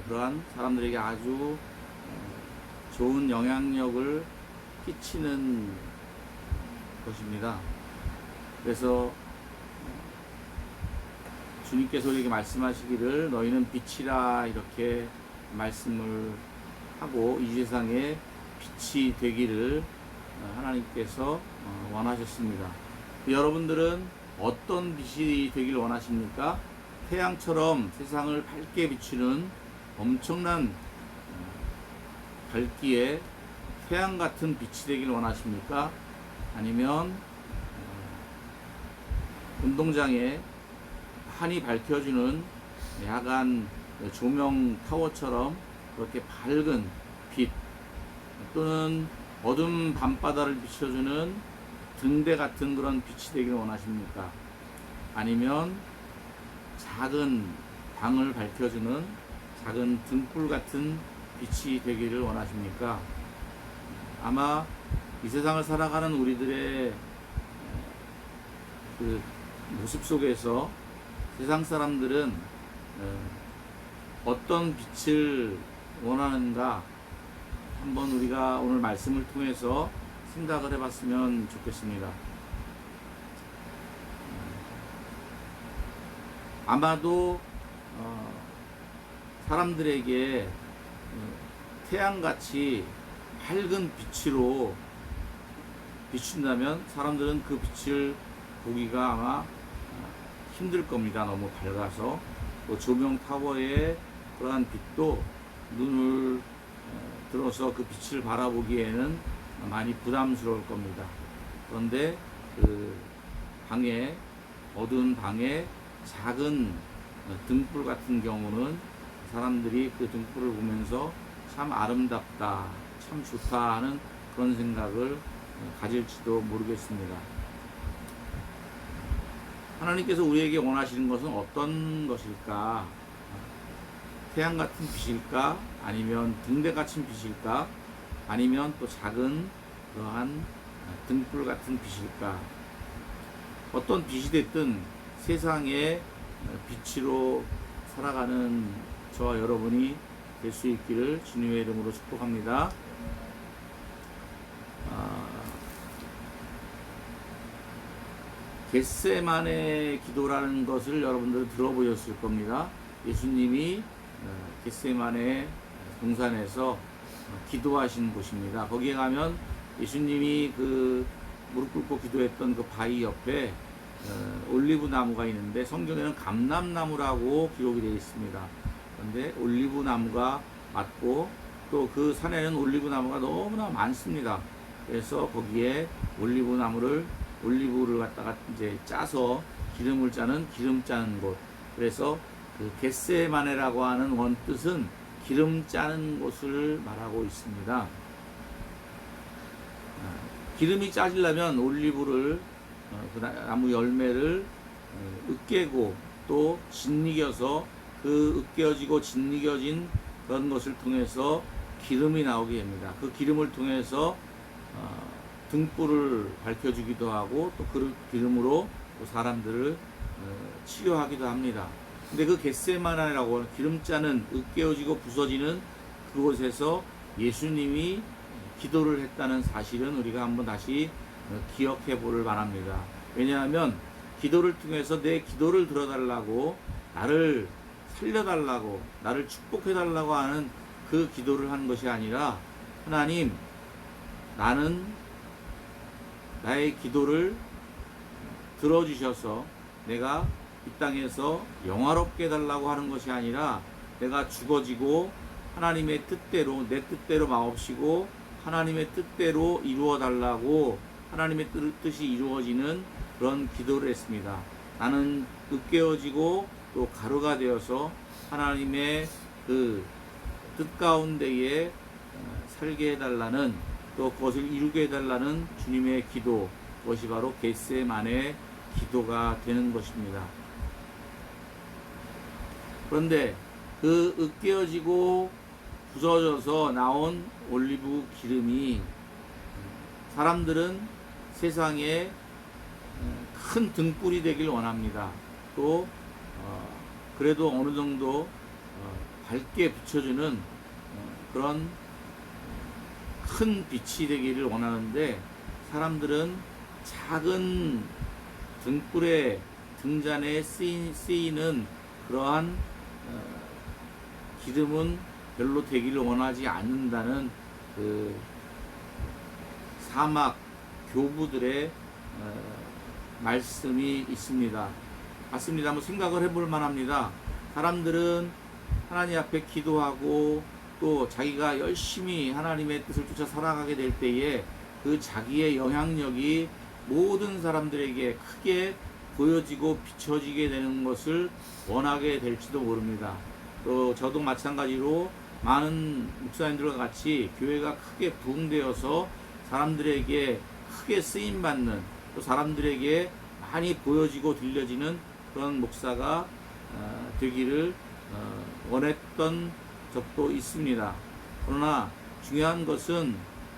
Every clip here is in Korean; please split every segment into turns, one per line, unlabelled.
그러한 사람들에게 아주 좋은 영향력을 끼치는 것입니다. 그래서 주님께서 우리에게 말씀하시기를 너희는 빛이라 이렇게 말씀을 하고 이 세상에 빛이 되기를 하나님께서 원하셨습니다. 여러분들은 어떤 빛이 되길 원하십니까? 태양처럼 세상을 밝게 비추는 엄청난 밝기에 태양 같은 빛이 되길 원하십니까? 아니면 운동장에 환히 밝혀주는 야간 조명 타워처럼 그렇게 밝은 빛, 또는 어두운 밤바다를 비춰주는 등대 같은 그런 빛이 되기를 원하십니까? 아니면 작은 방을 밝혀주는 작은 등불 같은 빛이 되기를 원하십니까? 아마 이 세상을 살아가는 우리들의 그 모습 속에서 세상 사람들은 어떤 빛을 원하는가 한번 우리가 오늘 말씀을 통해서 생각을 해봤으면 좋겠습니다. 아마도 사람들에게 태양같이 밝은 빛으로 비춘다면 사람들은 그 빛을 보기가 아마 힘들 겁니다. 너무 밝아서. 또 조명 타워의 그러한 빛도 눈을 들어서 그 빛을 바라보기에는 많이 부담스러울 겁니다. 그런데 그 방에, 어두운 방에 작은 등불 같은 경우는 사람들이 그 등불을 보면서 참 아름답다, 참 좋다 하는 그런 생각을 가질지도 모르겠습니다. 하나님께서 우리에게 원하시는 것은 어떤 것일까? 태양 같은 빛일까? 아니면 등대 같은 빛일까? 아니면 또 작은 그러한 등불 같은 빛일까? 어떤 빛이 됐든 세상의 빛으로 살아가는 저와 여러분이 될 수 있기를 주님의 이름으로 축복합니다. 겟세마네 기도라는 것을 여러분들 들어보셨을 겁니다. 예수님이 겟세마네 동산에서 기도하신 곳입니다. 거기에 가면 예수님이 그 무릎 꿇고 기도했던 그 바위 옆에 올리브 나무가 있는데 성경에는 감람나무라고 기록이 되어 있습니다. 그런데 올리브 나무가 맞고 또 그 산에는 올리브 나무가 너무나 많습니다. 그래서 거기에 올리브를 갖다가 이제 짜서 기름을 짜는 기름 짜는 곳. 그래서 그 겟세마네라고 하는 원뜻은 기름 짜는 곳을 말하고 있습니다. 기름이 짜지려면 올리브를 그 나무 열매를 으깨고 또 짓이겨서 그 으깨어지고 짓이겨진 그런 것을 통해서 기름이 나오게 됩니다. 그 기름을 통해서 등불을 밝혀주기도 하고 또 그 기름으로 또 사람들을 치료하기도 합니다. 근데 그 겟세마네라고 하는 기름 짜는 으깨어지고 부서지는 그곳에서 예수님이 기도를 했다는 사실은 우리가 한번 다시 기억해 보를 바랍니다. 왜냐하면 기도를 통해서 내 기도를 들어달라고, 나를 살려달라고, 나를 축복해달라고 하는 그 기도를 한 것이 아니라, 하나님, 나는 나의 기도를 들어주셔서 내가 이 땅에서 영화롭게 해달라고 하는 것이 아니라 내가 죽어지고 하나님의 뜻대로, 내 뜻대로 마옵시고 하나님의 뜻대로 이루어 달라고, 하나님의 뜻이 이루어지는 그런 기도를 했습니다. 나는 으깨어지고 또 가루가 되어서 하나님의 그 뜻 가운데에 살게 해달라는, 또 그것을 이루게 해달라는 주님의 기도, 그것이 바로 겟세마네 기도가 되는 것입니다. 그런데 그 으깨어지고 부서져서 나온 올리브 기름이, 사람들은 세상에 큰 등불이 되길 원합니다. 또 그래도 어느 정도 밝게 비춰주는 그런 큰 빛이 되기를 원하는데, 사람들은 작은 등불에 등잔에 쓰이는 그러한 기름은 별로 되기를 원하지 않는다는 그 사막 교부들의 말씀이 있습니다. 맞습니다. 한번 생각을 해볼 만합니다. 사람들은 하나님 앞에 기도하고 또 자기가 열심히 하나님의 뜻을 쫓아 살아가게 될 때에 그 자기의 영향력이 모든 사람들에게 크게 보여지고 비춰지게 되는 것을 원하게 될지도 모릅니다. 또 저도 마찬가지로 많은 목사님들과 같이 교회가 크게 부흥되어서 사람들에게 크게 쓰임받는, 또 사람들에게 많이 보여지고 들려지는 그런 목사가 되기를 원했던 적도 있습니다. 그러나 중요한 것은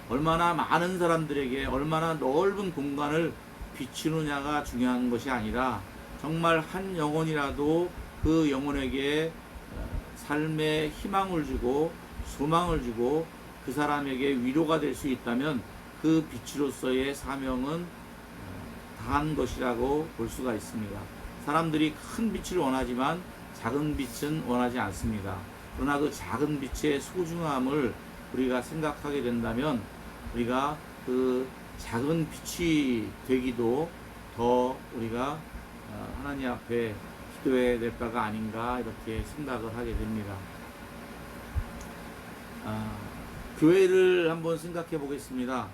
얼마나 많은 사람들에게 얼마나 넓은 공간을 비추느냐가 중요한 것이 아니라, 정말 한 영혼이라도 그 영혼에게 삶의 희망을 주고 소망을 주고 그 사람에게 위로가 될 수 있다면 그 빛으로서의 사명은 다한 것이라고 볼 수가 있습니다. 사람들이 큰 빛을 원하지만 작은 빛은 원하지 않습니다. 그러나 그 작은 빛의 소중함을 우리가 생각하게 된다면 우리가 그 작은 빛이 되기도 더 우리가 하나님 앞에 기도해야 될 바가 아닌가, 이렇게 생각을 하게 됩니다. 교회를 한번 생각해 보겠습니다.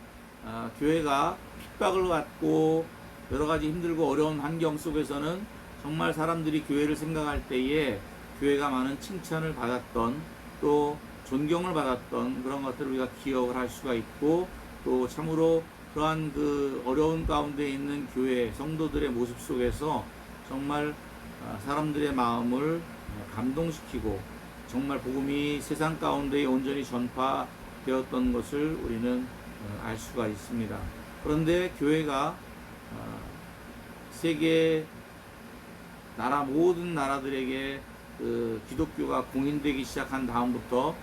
교회가 핍박을 받고 여러 가지 힘들고 어려운 환경 속에서는 정말 사람들이 교회를 생각할 때에 교회가 많은 칭찬을 받았던, 또 존경을 받았던 그런 것들을 우리가 기억을 할 수가 있고, 또 참으로 그러한 그 어려운 가운데 있는 교회 성도들의 모습 속에서 정말 사람들의 마음을 감동시키고 정말 복음이 세상 가운데 온전히 전파되었던 것을 우리는 알 수가 있습니다. 그런데 교회가 세계 나라 모든 나라들에게 그 기독교가 공인되기 시작한 다음부터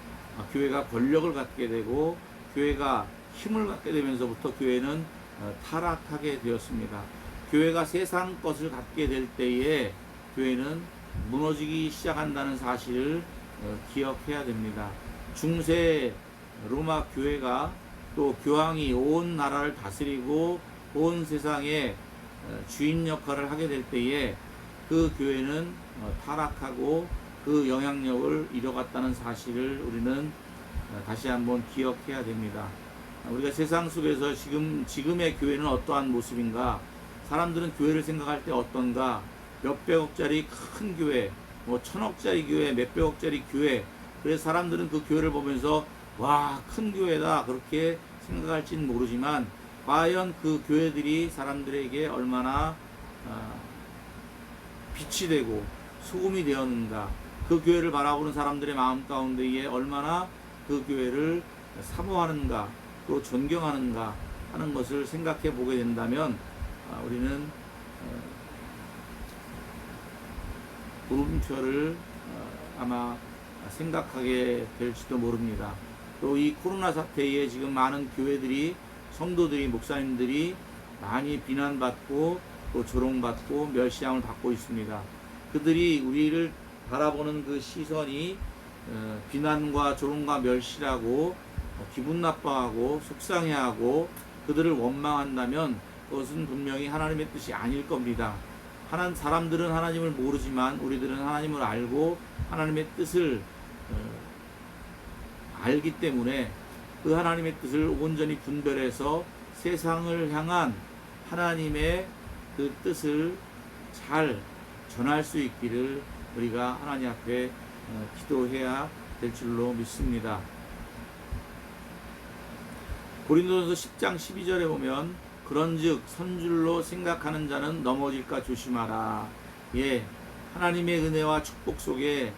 교회가 권력을 갖게 되고 교회가 힘을 갖게 되면서부터 교회는 타락하게 되었습니다. 교회가 세상 것을 갖게 될 때에 교회는 무너지기 시작한다는 사실을 기억해야 됩니다. 중세 로마 교회가 또 교황이 온 나라를 다스리고 온 세상의 주인 역할을 하게 될 때에 그 교회는 타락하고 그 영향력을 잃어갔다는 사실을 우리는 다시 한번 기억해야 됩니다. 우리가 세상 속에서 지금의 교회는 어떠한 모습인가? 사람들은 교회를 생각할 때 어떤가? 몇백억짜리 큰 교회, 뭐 천억짜리 교회, 몇백억짜리 교회. 그래서 사람들은 그 교회를 보면서 와, 큰 교회다 그렇게 생각할지는 모르지만, 과연 그 교회들이 사람들에게 얼마나 빛이 되고 소금이 되었는가, 그 교회를 바라보는 사람들의 마음 가운데에 얼마나 그 교회를 사모하는가, 또 존경하는가 하는 것을 생각해 보게 된다면 우리는 물음표를 아마 생각하게 될지도 모릅니다. 또 이 코로나 사태에 지금 많은 교회들이, 성도들이, 목사님들이 많이 비난받고 또 조롱받고 멸시함을 받고 있습니다. 그들이 우리를 바라보는 그 시선이 비난과 조롱과 멸시라고 기분 나빠하고 속상해하고 그들을 원망한다면 그것은 분명히 하나님의 뜻이 아닐 겁니다. 사람들은 하나님을 모르지만 우리들은 하나님을 알고 하나님의 뜻을 알기 때문에 그 하나님의 뜻을 온전히 분별해서 세상을 향한 하나님의 그 뜻을 잘 전할 수 있기를 우리가 하나님 앞에 기도해야 될 줄로 믿습니다. 고린도전서 10장 12절에 보면 그런즉 선줄로 생각하는 자는 넘어질까 조심하라. 예, 하나님의 은혜와 축복 속에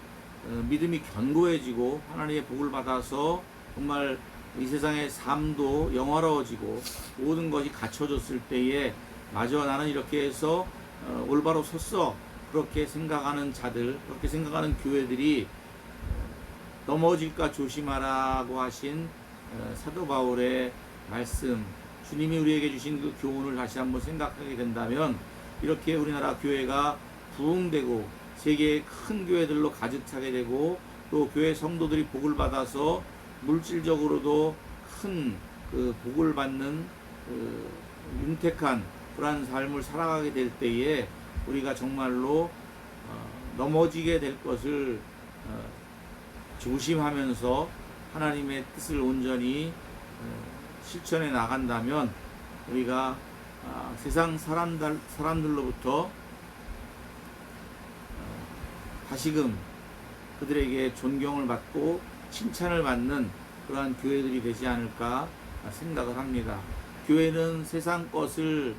믿음이 견고해지고 하나님의 복을 받아서 정말 이 세상의 삶도 영화로워지고 모든 것이 갖춰졌을 때에 마저 나는 이렇게 해서 올바로 섰어, 그렇게 생각하는 자들, 그렇게 생각하는 교회들이 넘어질까 조심하라고 하신 사도 바울의 말씀, 주님이 우리에게 주신 그 교훈을 다시 한번 생각하게 된다면 이렇게 우리나라 교회가 부흥되고 세계의 큰 교회들로 가득 차게 되고 또 교회 성도들이 복을 받아서 물질적으로도 큰 그 복을 받는 그 윤택한 그러한 삶을 살아가게 될 때에 우리가 정말로 넘어지게 될 것을 조심하면서 하나님의 뜻을 온전히 실천해 나간다면 우리가 세상 사람들로부터 다시금 그들에게 존경을 받고 칭찬을 받는 그러한 교회들이 되지 않을까 생각을 합니다. 교회는 세상 것을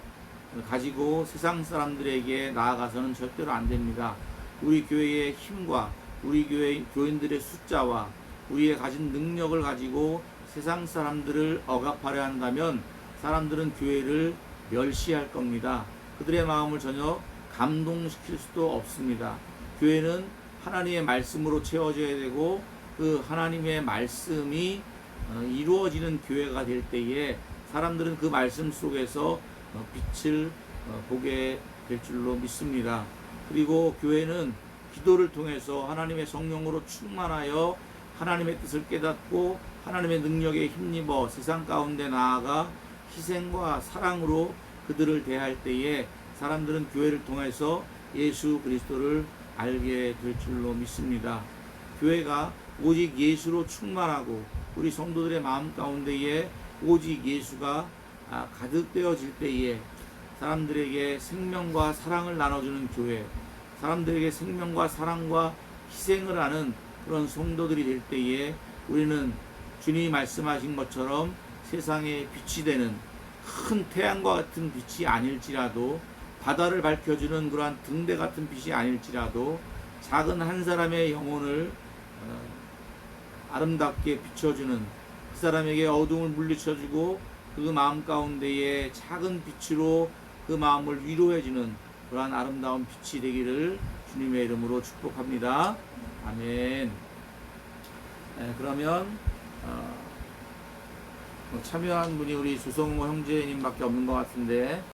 가지고 세상 사람들에게 나아가서는 절대로 안 됩니다. 우리 교회의 힘과 우리 교회 교인들의 숫자와 우리의 가진 능력을 가지고 세상 사람들을 억압하려 한다면 사람들은 교회를 멸시할 겁니다. 그들의 마음을 전혀 감동시킬 수도 없습니다. 교회는 하나님의 말씀으로 채워져야 되고 그 하나님의 말씀이 이루어지는 교회가 될 때에 사람들은 그 말씀 속에서 빛을 보게 될 줄로 믿습니다. 그리고 교회는 기도를 통해서 하나님의 성령으로 충만하여 하나님의 뜻을 깨닫고 하나님의 능력에 힘입어 세상 가운데 나아가 희생과 사랑으로 그들을 대할 때에 사람들은 교회를 통해서 예수 그리스도를 알게 될 줄로 믿습니다. 교회가 오직 예수로 충만하고 우리 성도들의 마음 가운데에 오직 예수가 가득 되어질 때에 사람들에게 생명과 사랑을 나눠주는 교회, 사람들에게 생명과 사랑과 희생을 하는 그런 성도들이 될 때에 우리는 주님이 말씀하신 것처럼 세상에 빛이 되는 큰 태양과 같은 빛이 아닐지라도 바다를 밝혀주는 그러한 등대 같은 빛이 아닐지라도 작은 한 사람의 영혼을 아름답게 비춰주는 그 사람에게 어둠을 물리쳐주고 그 마음 가운데에 작은 빛으로 그 마음을 위로해주는 그러한 아름다운 빛이 되기를 주님의 이름으로 축복합니다. 아멘. 그러면 참여한 분이 우리 주성모 형제님밖에 없는 것 같은데